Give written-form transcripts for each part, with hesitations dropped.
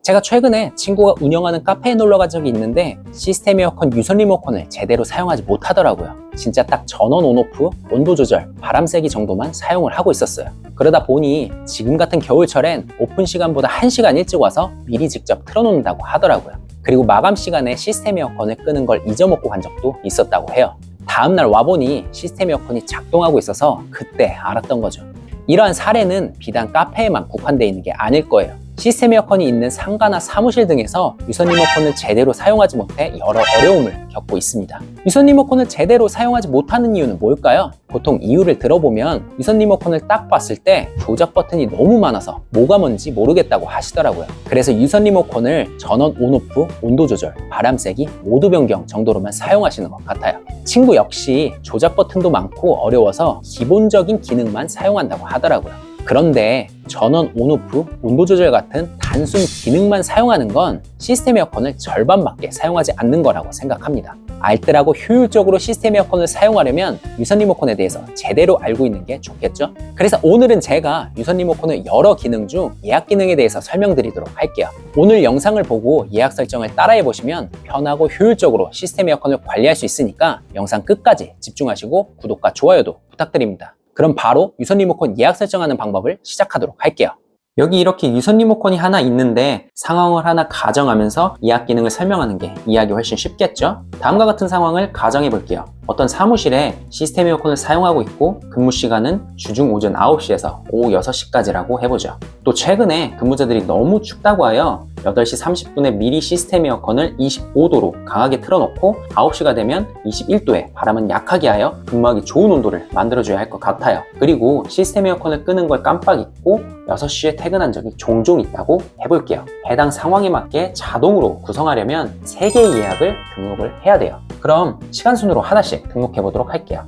제가 최근에 친구가 운영하는 카페에 놀러 간 적이 있는데 시스템 에어컨 유선 리모컨을 제대로 사용하지 못하더라고요. 진짜 딱 전원 온오프, 온도 조절, 바람 세기 정도만 사용을 하고 있었어요. 그러다 보니 지금 같은 겨울철엔 오픈 시간보다 1시간 일찍 와서 미리 직접 틀어놓는다고 하더라고요. 그리고 마감 시간에 시스템 에어컨을 끄는 걸 잊어먹고 간 적도 있었다고 해요. 다음날 와보니 시스템 에어컨이 작동하고 있어서 그때 알았던 거죠. 이러한 사례는 비단 카페에만 국한되어 있는 게 아닐 거예요. 시스템 에어컨이 있는 상가나 사무실 등에서 유선 리모컨을 제대로 사용하지 못해 여러 어려움을 겪고 있습니다. 유선 리모컨을 제대로 사용하지 못하는 이유는 뭘까요? 보통 이유를 들어보면 유선 리모컨을 딱 봤을 때 조작 버튼이 너무 많아서 뭐가 뭔지 모르겠다고 하시더라고요. 그래서 유선 리모컨을 전원 온오프, 온도 조절, 바람 세기, 모드 변경 정도로만 사용하시는 것 같아요. 친구 역시 조작 버튼도 많고 어려워서 기본적인 기능만 사용한다고 하더라고요. 그런데 전원 온오프, 온도 조절 같은 단순 기능만 사용하는 건 시스템 에어컨을 절반밖에 사용하지 않는 거라고 생각합니다. 알뜰하고 효율적으로 시스템 에어컨을 사용하려면 유선 리모컨에 대해서 제대로 알고 있는 게 좋겠죠? 그래서 오늘은 제가 유선 리모컨의 여러 기능 중 예약 기능에 대해서 설명드리도록 할게요. 오늘 영상을 보고 예약 설정을 따라해 보시면 편하고 효율적으로 시스템 에어컨을 관리할 수 있으니까 영상 끝까지 집중하시고 구독과 좋아요도 부탁드립니다. 그럼 바로 유선 리모컨 예약 설정하는 방법을 시작하도록 할게요. 여기 이렇게 유선 리모컨이 하나 있는데 상황을 하나 가정하면서 예약 기능을 설명하는 게 이해하기 훨씬 쉽겠죠? 다음과 같은 상황을 가정해 볼게요. 어떤 사무실에 시스템 에어컨을 사용하고 있고 근무 시간은 주중 오전 9시에서 오후 6시까지라고 해보죠. 또 최근에 근무자들이 너무 춥다고 하여 8시 30분에 미리 시스템 에어컨을 25도로 강하게 틀어놓고 9시가 되면 21도에 바람은 약하게 하여 근무하기 좋은 온도를 만들어줘야 할 것 같아요. 그리고 시스템 에어컨을 끄는 걸 깜빡 잊고 6시에 퇴근한 적이 종종 있다고 해볼게요. 해당 상황에 맞게 자동으로 구성하려면 3개의 예약을 등록을 해야 돼요. 그럼 시간 순으로 하나씩 등록해 보도록 할게요.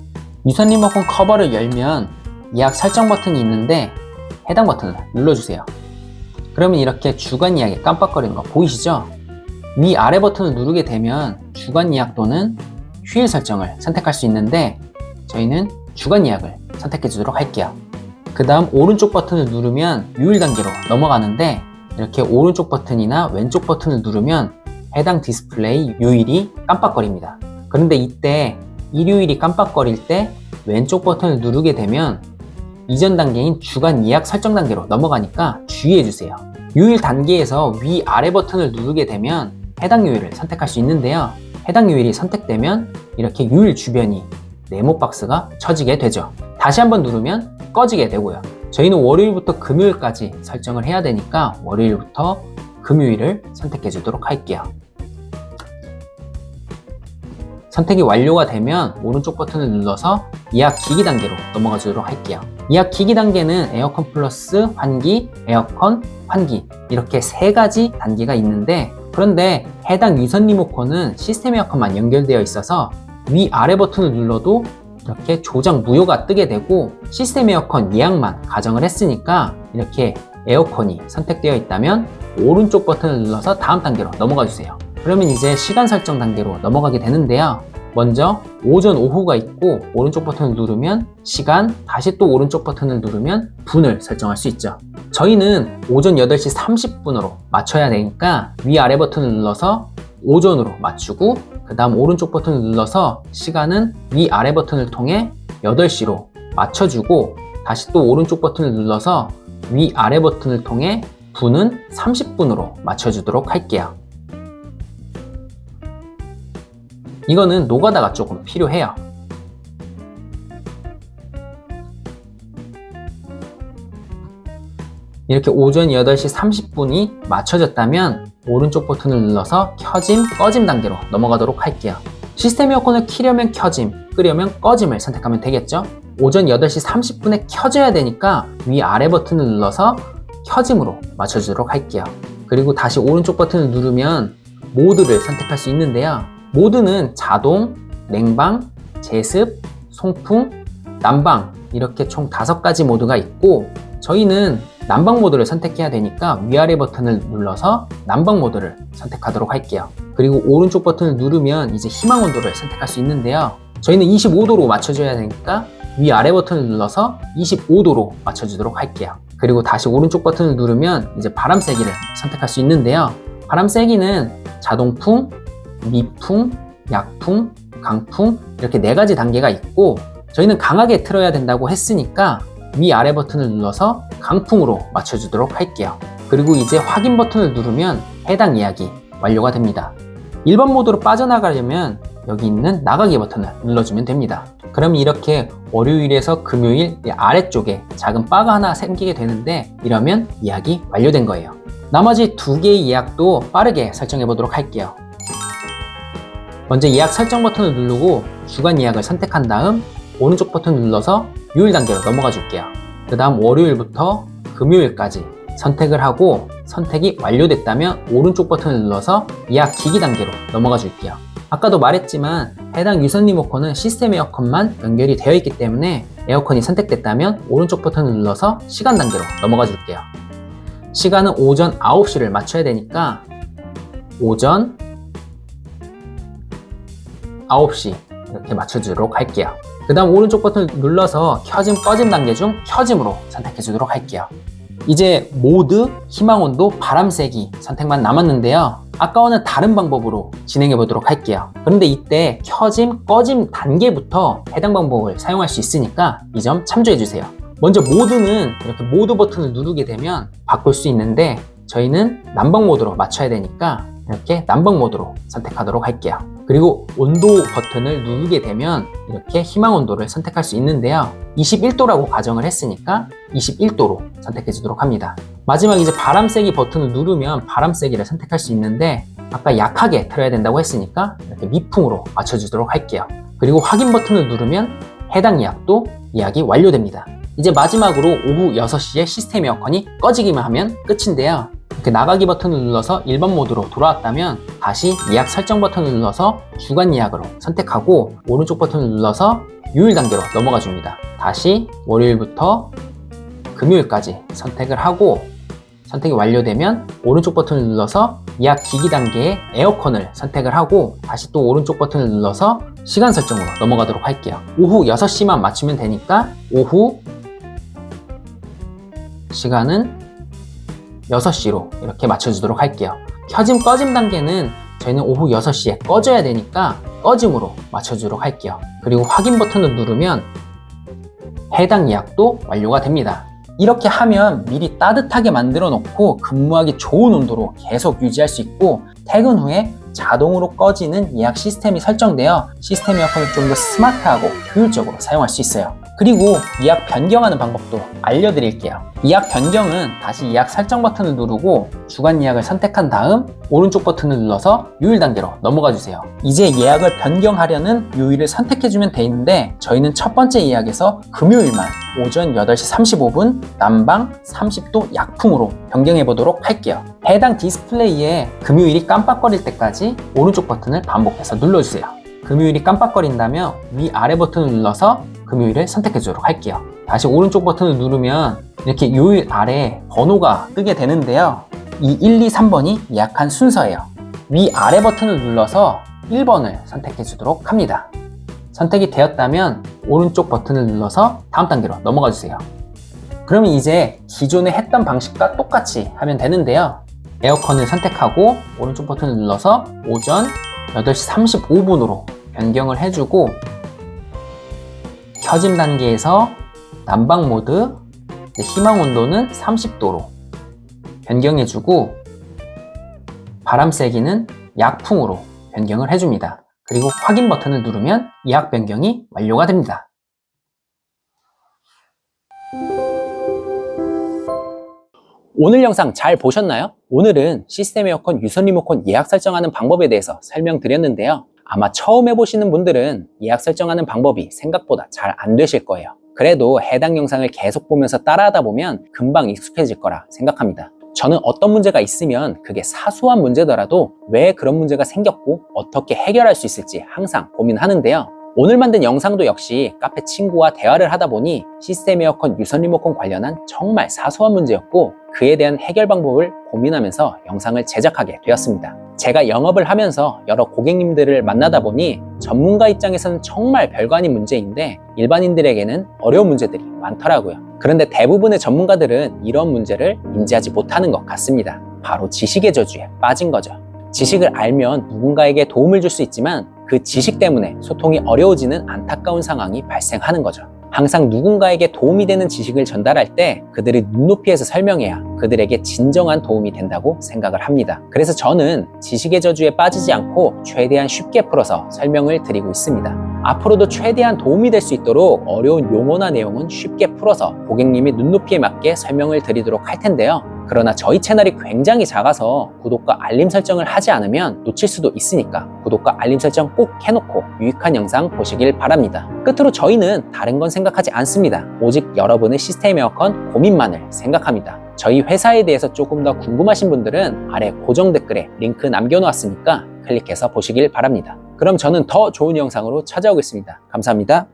유선 리모컨 커버를 열면 예약 설정 버튼이 있는데 해당 버튼을 눌러주세요. 그러면 이렇게 주간 예약이 깜빡거리는 거 보이시죠? 위아래 버튼을 누르게 되면 주간 예약 또는 휴일 설정을 선택할 수 있는데 저희는 주간 예약을 선택해 주도록 할게요. 그 다음 오른쪽 버튼을 누르면 유일 단계로 넘어가는데 이렇게 오른쪽 버튼이나 왼쪽 버튼을 누르면 해당 디스플레이 유일이 깜빡거립니다. 그런데 이때 일요일이 깜빡거릴 때 왼쪽 버튼을 누르게 되면 이전 단계인 주간 예약 설정 단계로 넘어가니까 주의해 주세요. 유일 단계에서 위아래 버튼을 누르게 되면 해당 요일을 선택할 수 있는데요. 해당 요일이 선택되면 이렇게 요일 주변이 네모 박스가 쳐지게 되죠. 다시 한번 누르면 꺼지게 되고요. 저희는 월요일부터 금요일까지 설정을 해야 되니까 월요일부터 금요일을 선택해 주도록 할게요. 선택이 완료가 되면 오른쪽 버튼을 눌러서 예약 기기 단계로 넘어가 주도록 할게요. 예약 기기 단계는 에어컨 플러스 환기, 에어컨, 환기 이렇게 3가지 단계가 있는데 그런데 해당 유선 리모컨은 시스템 에어컨만 연결되어 있어서 위아래 버튼을 눌러도 이렇게 조작 무효가 뜨게 되고 시스템 에어컨 예약만 가정을 했으니까 이렇게 에어컨이 선택되어 있다면 오른쪽 버튼을 눌러서 다음 단계로 넘어가 주세요. 그러면 이제 시간 설정 단계로 넘어가게 되는데요. 먼저 오전, 오후가 있고 오른쪽 버튼을 누르면 시간, 다시 또 오른쪽 버튼을 누르면 분을 설정할 수 있죠. 저희는 오전 8시 30분으로 맞춰야 되니까 위아래 버튼을 눌러서 오전으로 맞추고 그 다음 오른쪽 버튼을 눌러서 시간은 위아래 버튼을 통해 8시로 맞춰주고 다시 또 오른쪽 버튼을 눌러서 위아래 버튼을 통해 분은 30분으로 맞춰주도록 할게요. 이거는 노가다가 조금 필요해요. 이렇게 오전 8시 30분이 맞춰졌다면 오른쪽 버튼을 눌러서 켜짐, 꺼짐 단계로 넘어가도록 할게요. 시스템 에어컨을 키려면 켜짐, 끄려면 꺼짐을 선택하면 되겠죠? 오전 8시 30분에 켜져야 되니까 위아래 버튼을 눌러서 켜짐으로 맞춰주도록 할게요. 그리고 다시 오른쪽 버튼을 누르면 모드를 선택할 수 있는데요. 모드는 자동, 냉방, 제습, 송풍, 난방 이렇게 총 5가지 모드가 있고 저희는 난방 모드를 선택해야 되니까 위아래 버튼을 눌러서 난방 모드를 선택하도록 할게요. 그리고 오른쪽 버튼을 누르면 이제 희망 온도를 선택할 수 있는데요. 저희는 25도로 맞춰줘야 되니까 위아래 버튼을 눌러서 25도로 맞춰주도록 할게요. 그리고 다시 오른쪽 버튼을 누르면 이제 바람 세기를 선택할 수 있는데요. 바람 세기는 자동풍, 미풍, 약풍, 강풍 이렇게 4가지 단계가 있고 저희는 강하게 틀어야 된다고 했으니까 위아래 버튼을 눌러서 강풍으로 맞춰주도록 할게요. 그리고 이제 확인 버튼을 누르면 해당 예약이 완료가 됩니다. 일반 모드로 빠져나가려면 여기 있는 나가기 버튼을 눌러주면 됩니다. 그럼 이렇게 월요일에서 금요일 아래쪽에 작은 바가 하나 생기게 되는데 이러면 예약이 완료된 거예요. 나머지 2개의 예약도 빠르게 설정해 보도록 할게요. 먼저 예약 설정 버튼을 누르고 주간 예약을 선택한 다음 오른쪽 버튼을 눌러서 요일 단계로 넘어가 줄게요. 그 다음 월요일부터 금요일까지 선택을 하고 선택이 완료됐다면 오른쪽 버튼을 눌러서 예약 기기 단계로 넘어가 줄게요. 아까도 말했지만 해당 유선 리모컨은 시스템 에어컨만 연결이 되어 있기 때문에 에어컨이 선택됐다면 오른쪽 버튼을 눌러서 시간 단계로 넘어가 줄게요. 시간은 오전 9시를 맞춰야 되니까 오전 9시 이렇게 맞춰주도록 할게요. 그 다음 오른쪽 버튼을 눌러서 켜짐 꺼짐 단계 중 켜짐으로 선택해 주도록 할게요. 이제 모드, 희망온도, 바람세기 선택만 남았는데요. 아까와는 다른 방법으로 진행해 보도록 할게요. 그런데 이때 켜짐, 꺼짐 단계부터 해당 방법을 사용할 수 있으니까 이 점 참조해 주세요. 먼저 모드는 이렇게 모드 버튼을 누르게 되면 바꿀 수 있는데 저희는 난방 모드로 맞춰야 되니까 이렇게 난방 모드로 선택하도록 할게요. 그리고 온도 버튼을 누르게 되면 이렇게 희망 온도를 선택할 수 있는데요. 21도라고 가정을 했으니까 21도로 선택해 주도록 합니다. 마지막 이제 바람 세기 버튼을 누르면 바람 세기를 선택할 수 있는데 아까 약하게 틀어야 된다고 했으니까 이렇게 미풍으로 맞춰주도록 할게요. 그리고 확인 버튼을 누르면 해당 예약도 예약이 완료됩니다. 이제 마지막으로 오후 6시에 시스템 에어컨이 꺼지기만 하면 끝인데요. 이렇게 나가기 버튼을 눌러서 일반 모드로 돌아왔다면 다시 예약 설정 버튼을 눌러서 주간 예약으로 선택하고 오른쪽 버튼을 눌러서 요일 단계로 넘어가 줍니다. 다시 월요일부터 금요일까지 선택을 하고 선택이 완료되면 오른쪽 버튼을 눌러서 예약 기기 단계의 에어컨을 선택을 하고 다시 또 오른쪽 버튼을 눌러서 시간 설정으로 넘어가도록 할게요. 오후 6시만 맞추면 되니까 오후 시간은 6시로 이렇게 맞춰주도록 할게요. 켜짐 꺼짐 단계는 저희는 오후 6시에 꺼져야 되니까 꺼짐으로 맞춰주도록 할게요. 그리고 확인 버튼을 누르면 해당 예약도 완료가 됩니다. 이렇게 하면 미리 따뜻하게 만들어 놓고 근무하기 좋은 온도로 계속 유지할 수 있고 퇴근 후에 자동으로 꺼지는 예약 시스템이 설정되어 시스템 에어컨을 좀 더 스마트하고 효율적으로 사용할 수 있어요. 그리고 예약 변경하는 방법도 알려드릴게요. 예약 변경은 다시 예약 설정 버튼을 누르고 주간 예약을 선택한 다음 오른쪽 버튼을 눌러서 요일 단계로 넘어가 주세요. 이제 예약을 변경하려는 요일을 선택해주면 되는데 저희는 첫 번째 예약에서 금요일만 오전 8시 35분 난방 30도 약풍으로 변경해 보도록 할게요. 해당 디스플레이에 금요일이 깜빡거릴 때까지 오른쪽 버튼을 반복해서 눌러주세요. 금요일이 깜빡거린다면 위아래 버튼을 눌러서 금요일을 선택해 주도록 할게요. 다시 오른쪽 버튼을 누르면 이렇게 요일 아래 번호가 뜨게 되는데요. 이 1, 2, 3번이 예약한 순서예요. 위아래 버튼을 눌러서 1번을 선택해 주도록 합니다. 선택이 되었다면 오른쪽 버튼을 눌러서 다음 단계로 넘어가 주세요. 그러면 이제 기존에 했던 방식과 똑같이 하면 되는데요. 에어컨을 선택하고 오른쪽 버튼을 눌러서 오전 8시 35분으로 변경을 해주고 켜짐 단계에서 난방 모드, 희망 온도는 30도로 변경해주고 바람 세기는 약풍으로 변경을 해줍니다. 그리고 확인 버튼을 누르면 예약 변경이 완료가 됩니다. 오늘 영상 잘 보셨나요? 오늘은 시스템 에어컨 유선 리모컨 예약 설정하는 방법에 대해서 설명드렸는데요. 아마 처음 해보시는 분들은 예약 설정하는 방법이 생각보다 잘 안 되실 거예요. 그래도 해당 영상을 계속 보면서 따라하다 보면 금방 익숙해질 거라 생각합니다. 저는 어떤 문제가 있으면 그게 사소한 문제더라도 왜 그런 문제가 생겼고 어떻게 해결할 수 있을지 항상 고민하는데요. 오늘 만든 영상도 역시 카페 친구와 대화를 하다 보니 시스템 에어컨 유선 리모컨 관련한 정말 사소한 문제였고 그에 대한 해결 방법을 고민하면서 영상을 제작하게 되었습니다. 제가 영업을 하면서 여러 고객님들을 만나다 보니 전문가 입장에서는 정말 별거 아닌 문제인데 일반인들에게는 어려운 문제들이 많더라고요. 그런데 대부분의 전문가들은 이런 문제를 인지하지 못하는 것 같습니다. 바로 지식의 저주에 빠진 거죠. 지식을 알면 누군가에게 도움을 줄 수 있지만 그 지식 때문에 소통이 어려워지는 안타까운 상황이 발생하는 거죠. 항상 누군가에게 도움이 되는 지식을 전달할 때 그들의 눈높이에서 설명해야 그들에게 진정한 도움이 된다고 생각을 합니다. 그래서 저는 지식의 저주에 빠지지 않고 최대한 쉽게 풀어서 설명을 드리고 있습니다. 앞으로도 최대한 도움이 될 수 있도록 어려운 용어나 내용은 쉽게 풀어서 고객님의 눈높이에 맞게 설명을 드리도록 할 텐데요. 그러나 저희 채널이 굉장히 작아서 구독과 알림 설정을 하지 않으면 놓칠 수도 있으니까 구독과 알림 설정 꼭 해놓고 유익한 영상 보시길 바랍니다. 끝으로 저희는 다른 건 생각하지 않습니다. 오직 여러분의 시스템 에어컨 고민만을 생각합니다. 저희 회사에 대해서 조금 더 궁금하신 분들은 아래 고정 댓글에 링크 남겨놓았으니까 클릭해서 보시길 바랍니다. 그럼 저는 더 좋은 영상으로 찾아오겠습니다. 감사합니다.